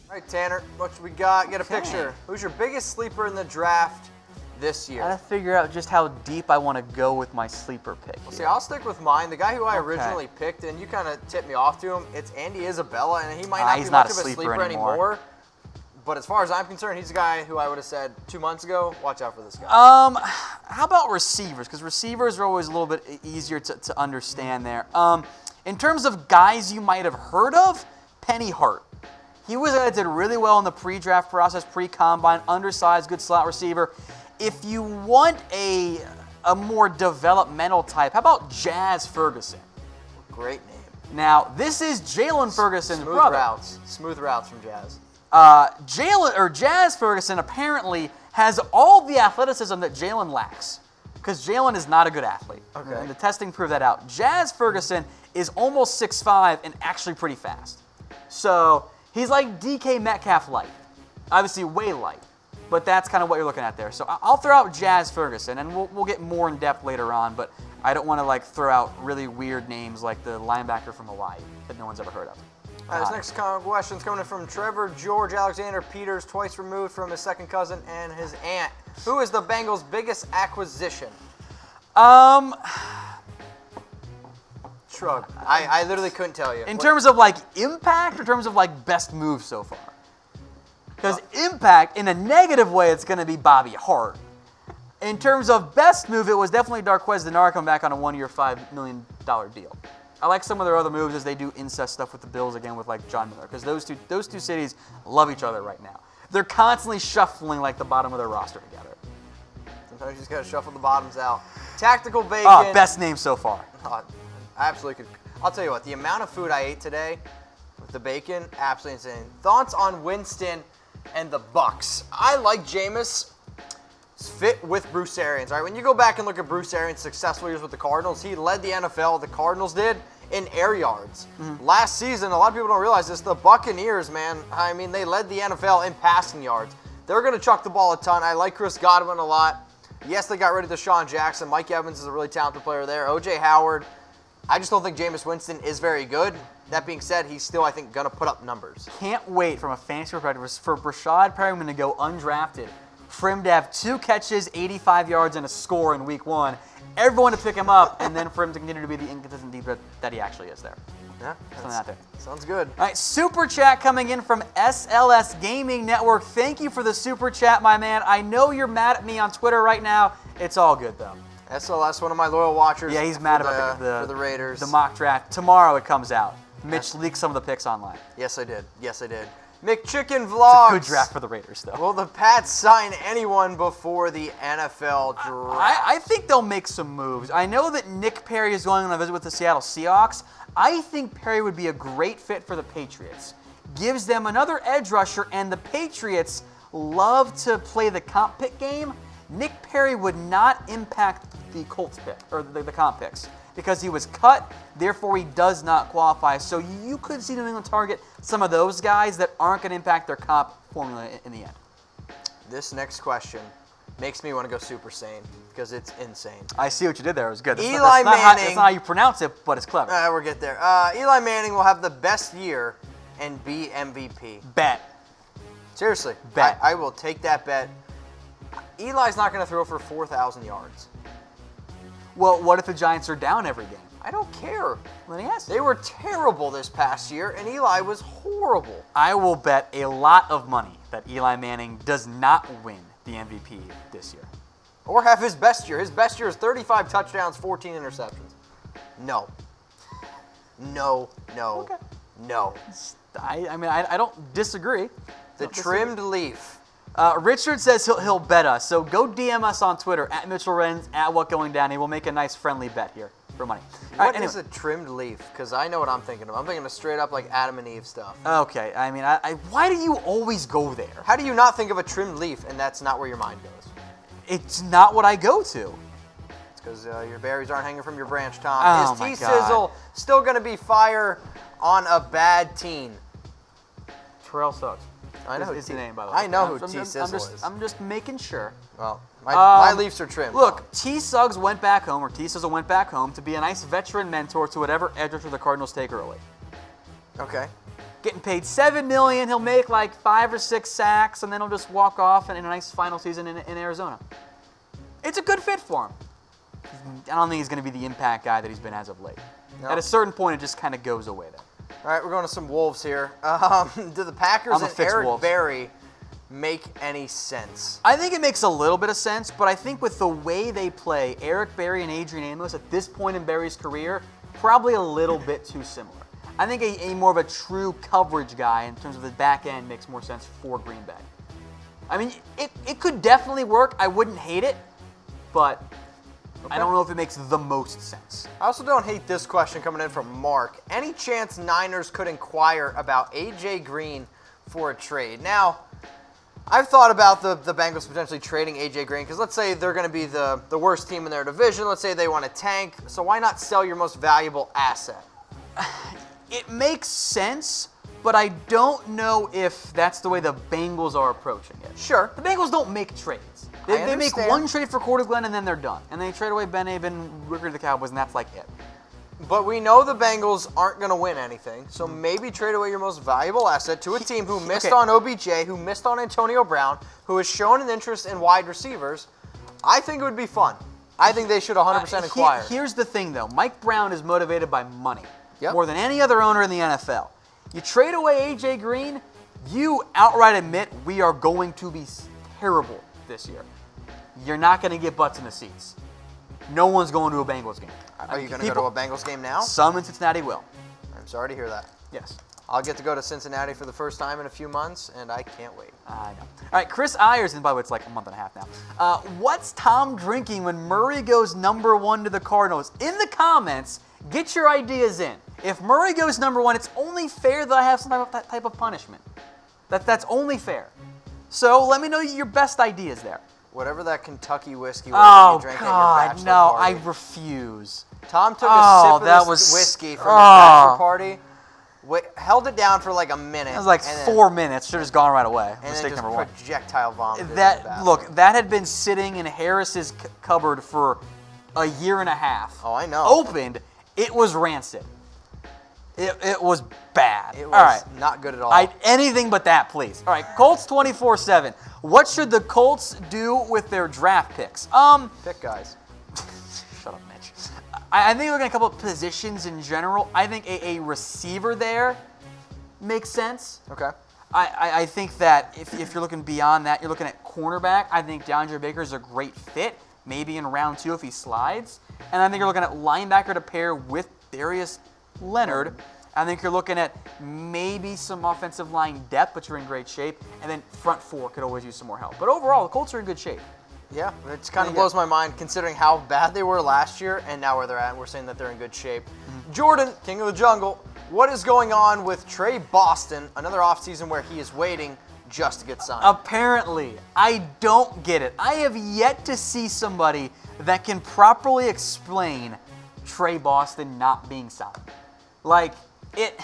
All right, Tanner, what we got? Get a picture. Who's your biggest sleeper in the draft this year? I gotta figure out just how deep I want to go with my sleeper pick. Well, see, I'll stick with mine. The guy who I originally picked, and you kind of tipped me off to him, it's Andy Isabella, and he might not be much of a sleeper anymore. But as far as I'm concerned, he's a guy who I would have said 2 months ago, watch out for this guy. How about receivers? Because receivers are always a little bit easier to understand there. In terms of guys you might have heard of, Penny Hart. He was a guy that did really well in the pre-draft process, pre-combine, undersized, good slot receiver. If you want a more developmental type, how about Jazz Ferguson? Great name. Now, this is Jalen Ferguson's brother. Smooth routes from Jazz. Jazz Ferguson apparently has all the athleticism that Jalen lacks, because Jalen is not a good athlete. Okay. And the testing proved that out. Jazz Ferguson is almost 6'5" and actually pretty fast. So he's like DK Metcalf light. Obviously way light, but that's kind of what you're looking at there. So I'll throw out Jazz Ferguson, and we'll get more in depth later on, but I don't want to throw out really weird names like the linebacker from Hawaii that no one's ever heard of. All right, this next question's coming in from Trevor George Alexander Peters, twice removed from his second cousin and his aunt. Who is the Bengals' biggest acquisition? Shrug. I literally couldn't tell you. In terms of impact or in terms of best move so far? Because impact, in a negative way, it's going to be Bobby Hart. In terms of best move, it was definitely Darqueze Dennard coming back on a 1-year, $5 million deal. I like some of their other moves as they do incest stuff with the Bills again with John Miller, because those two cities love each other right now. They're constantly shuffling the bottom of their roster together. Sometimes you just got to shuffle the bottoms out. Tactical Bacon. Oh, best name so far. I absolutely could. I'll tell you what, the amount of food I ate today with the bacon, absolutely insane. Thoughts on Winston and the Bucs? I like Jameis. Fit with Bruce Arians, right? When you go back and look at Bruce Arians' successful years with the Cardinals, he led the NFL, the Cardinals did, in air yards. Mm-hmm. Last season, a lot of people don't realize this, the Buccaneers, man, I mean, they led the NFL in passing yards. They're going to chuck the ball a ton. I like Chris Godwin a lot. Yes, they got rid of Deshaun Jackson. Mike Evans is a really talented player there. O.J. Howard. I just don't think Jameis Winston is very good. That being said, he's still, I think, going to put up numbers. Can't wait from a fantasy perspective for Brashad Perriman to go undrafted. For him to have 2 catches, 85 yards, and a score in week 1. Everyone to pick him up, and then for him to continue to be the inconsistent deep threat that he actually is there. Yeah, something out there. Sounds good. All right, Super Chat coming in from SLS Gaming Network. Thank you for the Super Chat, my man. I know you're mad at me on Twitter right now. It's all good, though. SLS, one of my loyal watchers. Yeah, he's mad about the Raiders. The mock draft. Tomorrow it comes out. Mitch leaked some of the picks online. Yes, I did. McChicken Vlogs. It's a good draft for the Raiders, though. Will the Pats sign anyone before the NFL draft? I think they'll make some moves. I know that Nick Perry is going on a visit with the Seattle Seahawks. I think Perry would be a great fit for the Patriots. Gives them another edge rusher, and the Patriots love to play the comp pick game. Nick Perry would not impact the Colts pick, or the comp picks, because he was cut, therefore he does not qualify. So you could see New England target some of those guys that aren't going to impact their comp formula in the end. This next question makes me want to go super sane, because it's insane. I see what you did there. It was good. Eli Manning. That's not how you pronounce it, but it's clever. We'll get there. Eli Manning will have the best year and be MVP. Bet. Seriously. Bet. I will take that bet. Eli's not going to throw for 4,000 yards. Well, what if the Giants are down every game? I don't care. Let me ask. They were terrible this past year, and Eli was horrible. I will bet a lot of money that Eli Manning does not win the MVP this year. Or have his best year. His best year is 35 touchdowns, 14 interceptions. No. Okay. No. I don't disagree. The trimmed leaf. Richard says he'll bet us. So go DM us on Twitter, at Mitchell Renz, at What Going Down. He will make a nice friendly bet here for money. What is a trimmed leaf? Because I know what I'm thinking of. I'm thinking of straight up like Adam and Eve stuff. Okay. Why do you always go there? How do you not think of a trimmed leaf and that's not where your mind goes? It's not what I go to. It's because your berries aren't hanging from your branch, Tom. Oh, is my T-Sizzle still going to be fire on a bad team? Terrell Suggs. I know his name, by the way. I know who T-Sizzle is. I'm just making sure. Well, My Leafs are trimmed. Look, T. Suggs went back home, or T. Sizzle went back home to be a nice veteran mentor to whatever edge rusher the Cardinals take early. Okay. Getting paid $7 million, he'll make like 5 or 6 sacks, and then he'll just walk off in a nice final season in Arizona. It's a good fit for him. I don't think he's going to be the impact guy that he's been as of late. No. At a certain point, it just kind of goes away there. All right, we're going to some Wolves here. Do the Packers and Eric Berry make any sense? I think it makes a little bit of sense, but I think with the way they play, Eric Berry and Adrian Amos at this point in Berry's career, probably a little bit too similar. I think a more of a true coverage guy in terms of the back end makes more sense for Green Bay. I mean, it could definitely work. I wouldn't hate it, but I don't know if it makes the most sense. I also don't hate this question coming in from Mark. Any chance Niners could inquire about A.J. Green for a trade? Now, I've thought about the Bengals potentially trading A.J. Green because let's say they're going to be the worst team in their division. Let's say they want to tank. So why not sell your most valuable asset? It makes sense, but I don't know if that's the way the Bengals are approaching it. Sure. The Bengals don't make trades. They make one trade for Cordy Glenn and then they're done. And they trade away Ben Aben, Ricker to the Cowboys, and that's like it. But we know the Bengals aren't going to win anything, so maybe trade away your most valuable asset to a team who missed on OBJ, who missed on Antonio Brown, who has shown an interest in wide receivers. I think it would be fun. I think they should 100% inquire. Here's the thing, though. Mike Brown is motivated by money more than any other owner in the NFL. You trade away A.J. Green, you outright admit we are going to be terrible this year. You're not going to get butts in the seats. No one's going to a Bengals game. Are you going to go to a Bengals game now? Some in Cincinnati will. I'm sorry to hear that. Yes. I'll get to go to Cincinnati for the first time in a few months, and I can't wait. I know. All right, Chris Ayers, and by the way, it's like a month and a half now. What's Tom drinking when Murray goes number 1 to the Cardinals? In the comments, get your ideas in. If Murray goes number 1, it's only fair that I have some type of punishment. That's only fair. So let me know your best ideas there. Whatever that Kentucky whiskey was you drank at your bachelor party. I refuse. Tom took a sip of this whiskey from his bachelor party, held it down for like a minute. It was like 4 minutes. Should have just gone right away. Mistake number 1. Projectile vomit. That had been sitting in Harris's cupboard for a year and a half. Oh, I know. Opened, it was rancid. It was bad. It was not good at all. Anything but that, please. All right, Colts 24/7. What should the Colts do with their draft picks? Pick guys. Shut up, Mitch. I think we're going to a couple of positions in general. I think a receiver there makes sense. Okay. I think that if you're looking beyond that, you're looking at cornerback. I think DeAndre Baker is a great fit, maybe in round 2 if he slides. And I think you're looking at linebacker to pair with Darius Leonard. I think you're looking at maybe some offensive line depth, but you're in great shape. And then front 4 could always use some more help. But overall, the Colts are in good shape. Yeah, it kind of blows my mind considering how bad they were last year and now where they're at. We're saying that they're in good shape. Mm-hmm. Jordan, King of the Jungle, what is going on with Tre Boston? Another offseason where he is waiting just to get signed. Apparently, I don't get it. I have yet to see somebody that can properly explain Tre Boston not being signed. Like, it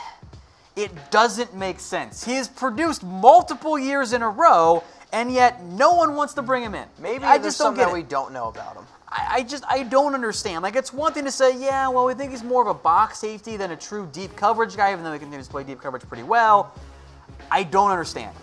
doesn't make sense. He has produced multiple years in a row, and yet no one wants to bring him in. Maybe there's something that we don't know about him. I don't understand. Like, it's one thing to say, yeah, well, we think he's more of a box safety than a true deep coverage guy, even though he can play deep coverage pretty well. I don't understand.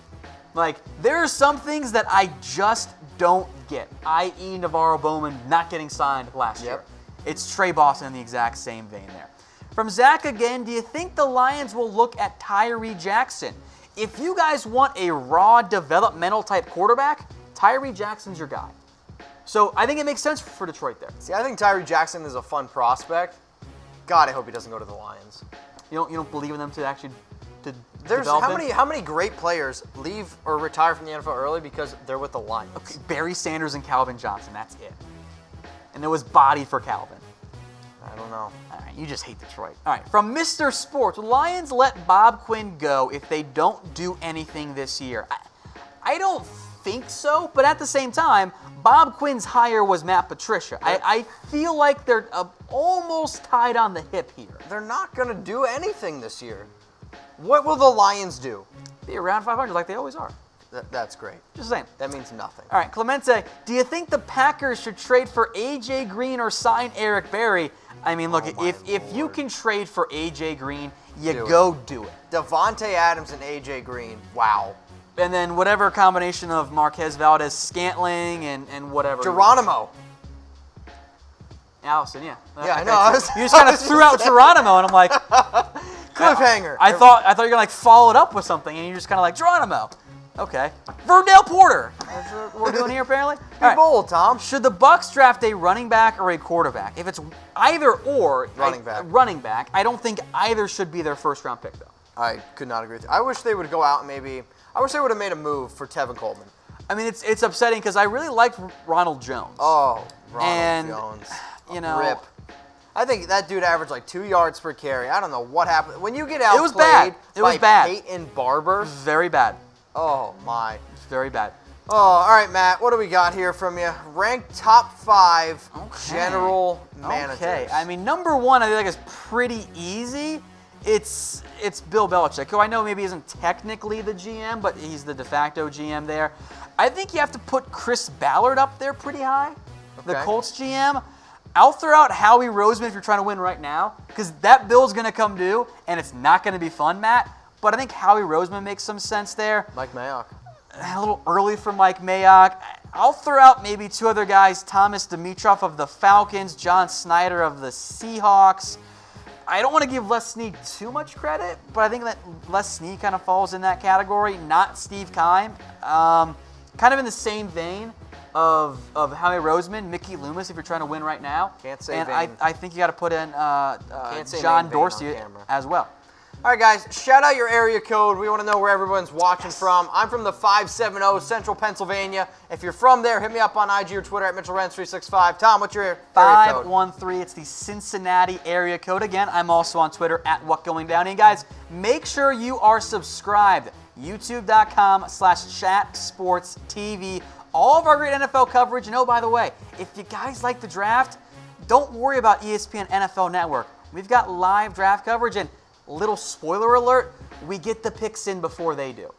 Like, there are some things that I just don't get, i.e. Navarro Bowman not getting signed last year. It's Tre Boston in the exact same vein there. From Zach again, do you think the Lions will look at Tyree Jackson? If you guys want a raw developmental type quarterback, Tyree Jackson's your guy. So I think it makes sense for Detroit there. See, I think Tyree Jackson is a fun prospect. God, I hope he doesn't go to the Lions. You don't believe in them to actually There's develop how many great players leave or retire from the NFL early because they're with the Lions? Okay, Barry Sanders and Calvin Johnson, that's it. And there was body for Calvin. I don't know. All right, you just hate Detroit. All right, from Mr. Sports, will Lions let Bob Quinn go if they don't do anything this year? I don't think so, but at the same time, Bob Quinn's hire was Matt Patricia. I feel like they're almost tied on the hip here. They're not going to do anything this year. What will the Lions do? Be around 500 like they always are. That's great. Just saying. That means nothing. All right, Clemente, do you think the Packers should trade for A.J. Green or sign Eric Berry? I mean, look, if you can trade for A.J. Green, do it. Devontae Adams and A.J. Green, wow. And then whatever combination of Marquez Valdez, Scantling, and whatever. Geronimo. Allison, yeah. Yeah, I know. You just kind of threw out Geronimo, and I'm like, cliffhanger. I thought you were gonna follow it up with something, and you're just kind of like Geronimo. Okay. Verdale Porter. That's what we're doing here, apparently. Be bold, Tom. Should the Bucs draft a running back or a quarterback? If it's either or, running back, I don't think either should be their first-round pick, though. I could not agree with you. I wish they would go out and I wish they would have made a move for Tevin Coleman. I mean, it's upsetting because I really liked Ronald Jones. Oh, Ronald Jones. You know, rip. I think that dude averaged like 2 yards per carry. I don't know what happened. When you get outplayed it was bad. It was bad. Peyton Barber. Very bad. Oh, my. It's very bad. Oh, all right, Matt. What do we got here from you? Ranked top 5 general managers. Okay. I mean, number 1 I think is pretty easy. It's Bill Belichick, who I know maybe isn't technically the GM, but he's the de facto GM there. I think you have to put Chris Ballard up there pretty high, the Colts GM. I'll throw out Howie Roseman if you're trying to win right now, because that bill's going to come due, and it's not going to be fun, Matt. But I think Howie Roseman makes some sense there. Mike Mayock. A little early for Mike Mayock. I'll throw out maybe 2 other guys, Thomas Dimitroff of the Falcons, John Snyder of the Seahawks. I don't want to give Les Snead too much credit, but I think that Les Snead kind of falls in that category, not Steve Keim. Kind of in the same vein of Howie Roseman, Mickey Loomis, if you're trying to win right now. Can't say and vein. I think you got to put in John Dorsey as well. All right, guys, shout out your area code. We want to know where everyone's watching from. I'm from the 570 Central Pennsylvania. If you're from there, hit me up on IG or Twitter at Mitchell Renz 365. Tom, what's your area code? 513. It's the Cincinnati area code. Again, I'm also on Twitter at WhatGoingDown. And guys, make sure you are subscribed. YouTube.com/ChatSportsTV. All of our great NFL coverage. And oh, by the way, if you guys like the draft, don't worry about ESPN NFL Network. We've got live draft coverage, and little spoiler alert, we get the picks in before they do.